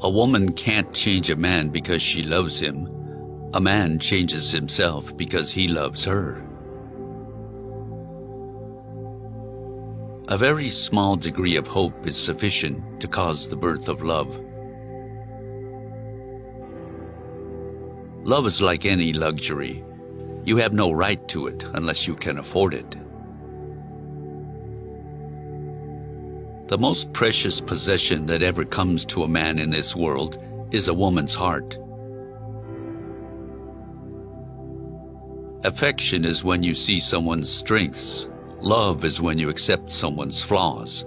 A woman can't change a man because she loves him. A man changes himself because he loves her. A very small degree of hope is sufficient to cause the birth of love. Love is like any luxury. You have no right to it unless you can afford it. The most precious possession that ever comes to a man in this world is a woman's heart. Affection is when you see someone's strengths. Love is when you accept someone's flaws.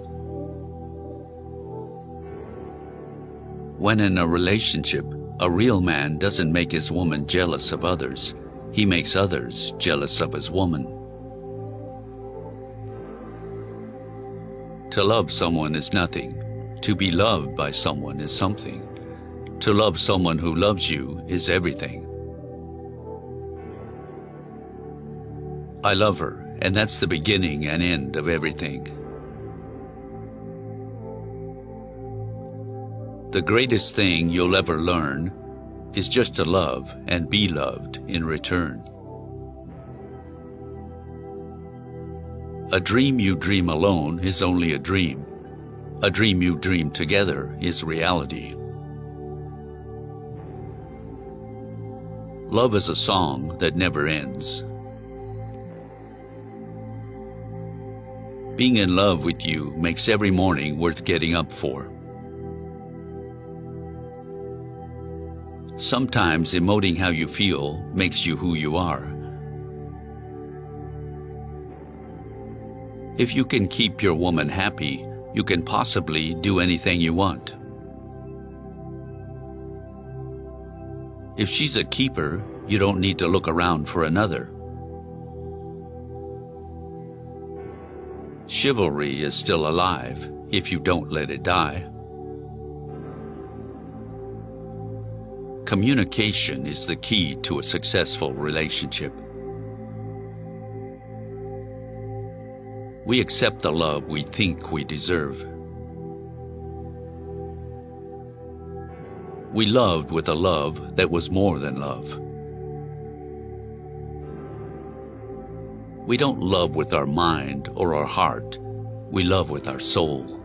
When in a relationship, a real man doesn't make his woman jealous of others. He makes others jealous of his woman. To love someone is nothing. To be loved by someone is something. To love someone who loves you is everything. I love her, and that's the beginning and end of everything. The greatest thing you'll ever learn is just to love and be loved in return. A dream you dream alone is only a dream. A dream you dream together is reality. Love is a song that never ends. Being in love with you makes every morning worth getting up for. Sometimes emoting how you feel makes you who you are. If you can keep your woman happy, you can possibly do anything you want. If she's a keeper, you don't need to look around for another. Chivalry is still alive if you don't let it die. Communication is the key to a successful relationship. We accept the love we think we deserve. We loved with a love that was more than love. We don't love with our mind or our heart. We love with our soul.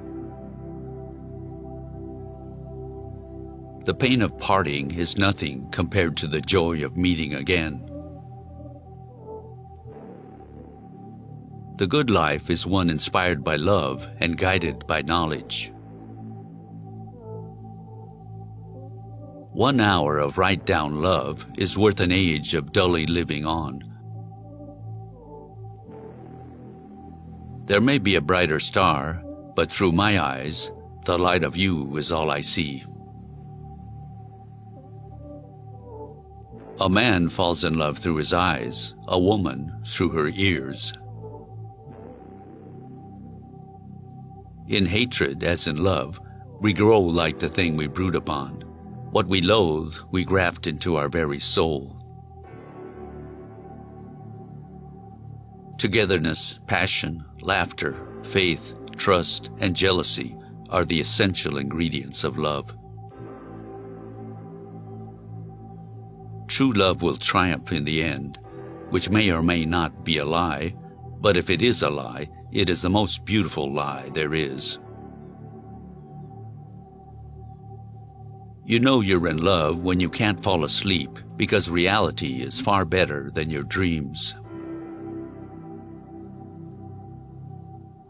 The pain of parting is nothing compared to the joy of meeting again. The good life is one inspired by love and guided by knowledge. 1 hour of right down love is worth an age of dully living on. There may be a brighter star, but through my eyes, the light of you is all I see. A man falls in love through his eyes, a woman through her ears. In hatred, as in love, we grow like the thing we brood upon. What we loathe, we graft into our very soul. Togetherness, passion, laughter, faith, trust, and jealousy are the essential ingredients of love. True love will triumph in the end, which may or may not be a lie, but if it is a lie, it is the most beautiful lie there is. You know you're in love when you can't fall asleep because reality is far better than your dreams.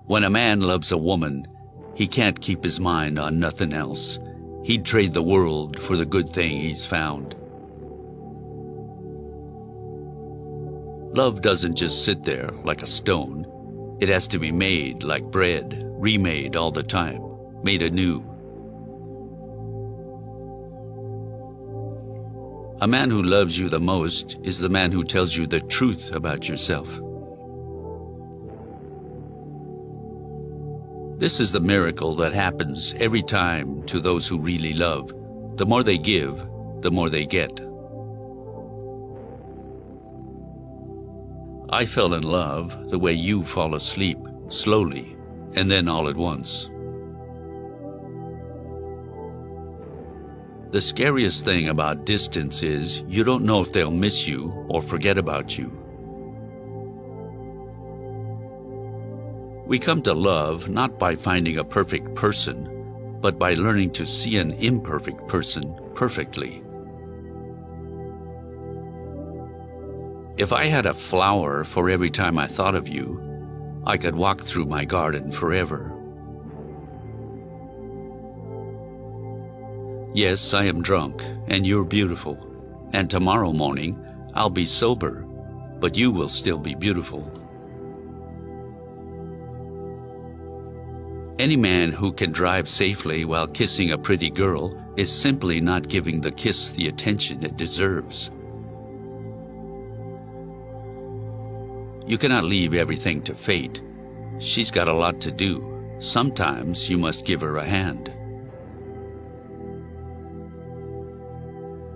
When a man loves a woman, he can't keep his mind on nothing else. He'd trade the world for the good thing he's found. Love doesn't just sit there like a stone. It has to be made like bread, remade all the time, made anew. A man who loves you the most is the man who tells you the truth about yourself. This is the miracle that happens every time to those who really love. The more they give, the more they get. I fell in love the way you fall asleep, slowly, and then all at once. The scariest thing about distance is you don't know if they'll miss you or forget about you. We come to love not by finding a perfect person, but by learning to see an imperfect person perfectly. If I had a flower for every time I thought of you, I could walk through my garden forever. Yes, I am drunk, and you're beautiful, and tomorrow morning I'll be sober, but you will still be beautiful. Any man who can drive safely while kissing a pretty girl is simply not giving the kiss the attention it deserves. You cannot leave everything to fate. She's got a lot to do. Sometimes you must give her a hand.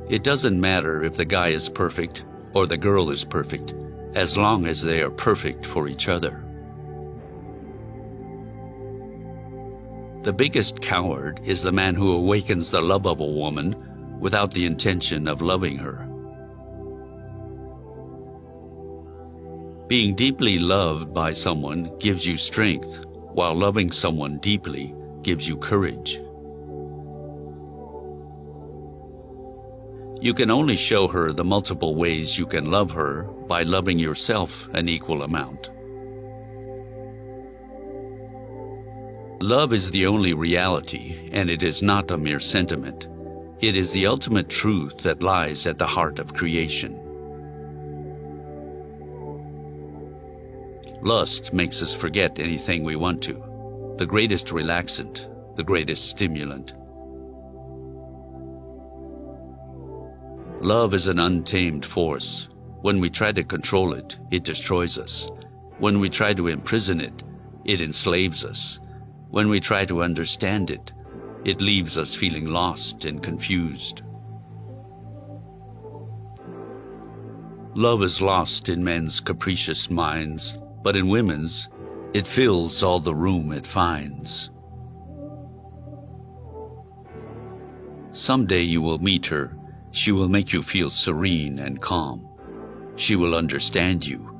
It doesn't matter if the guy is perfect or the girl is perfect, as long as they are perfect for each other. The biggest coward is the man who awakens the love of a woman without the intention of loving her. Being deeply loved by someone gives you strength, while loving someone deeply gives you courage. You can only show her the multiple ways you can love her by loving yourself an equal amount. Love is the only reality, and it is not a mere sentiment. It is the ultimate truth that lies at the heart of creation. Lust makes us forget anything we want to, the greatest relaxant, the greatest stimulant. Love is an untamed force. When we try to control it, it destroys us. When we try to imprison it, it enslaves us. When we try to understand it, it leaves us feeling lost and confused. Love is lost in men's capricious minds, but in women's, it fills all the room it finds. Someday you will meet her. She will make you feel serene and calm. She will understand you.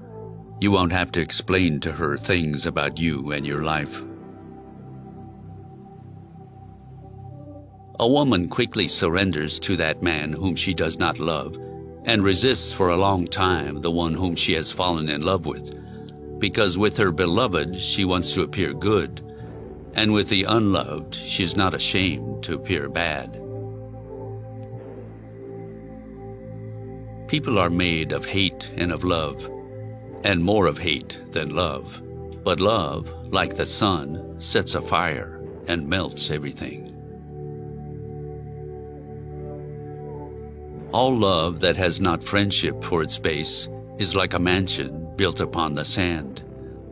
You won't have to explain to her things about you and your life. A woman quickly surrenders to that man whom she does not love and resists for a long time the one whom she has fallen in love with, because with her beloved she wants to appear good, and with the unloved she is not ashamed to appear bad. People are made of hate and of love, and more of hate than love. But love, like the sun, sets a fire and melts everything. All love that has not friendship for its base is like a mansion built upon the sand.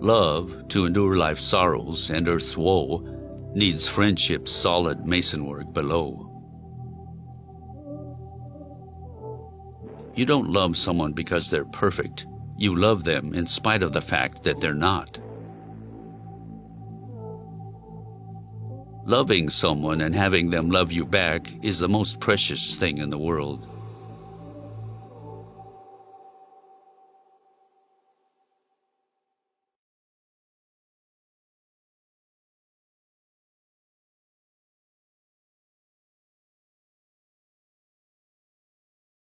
Love, to endure life's sorrows and earth's woe, needs friendship's solid masonwork below. You don't love someone because they're perfect. You love them in spite of the fact that they're not. Loving someone and having them love you back is the most precious thing in the world.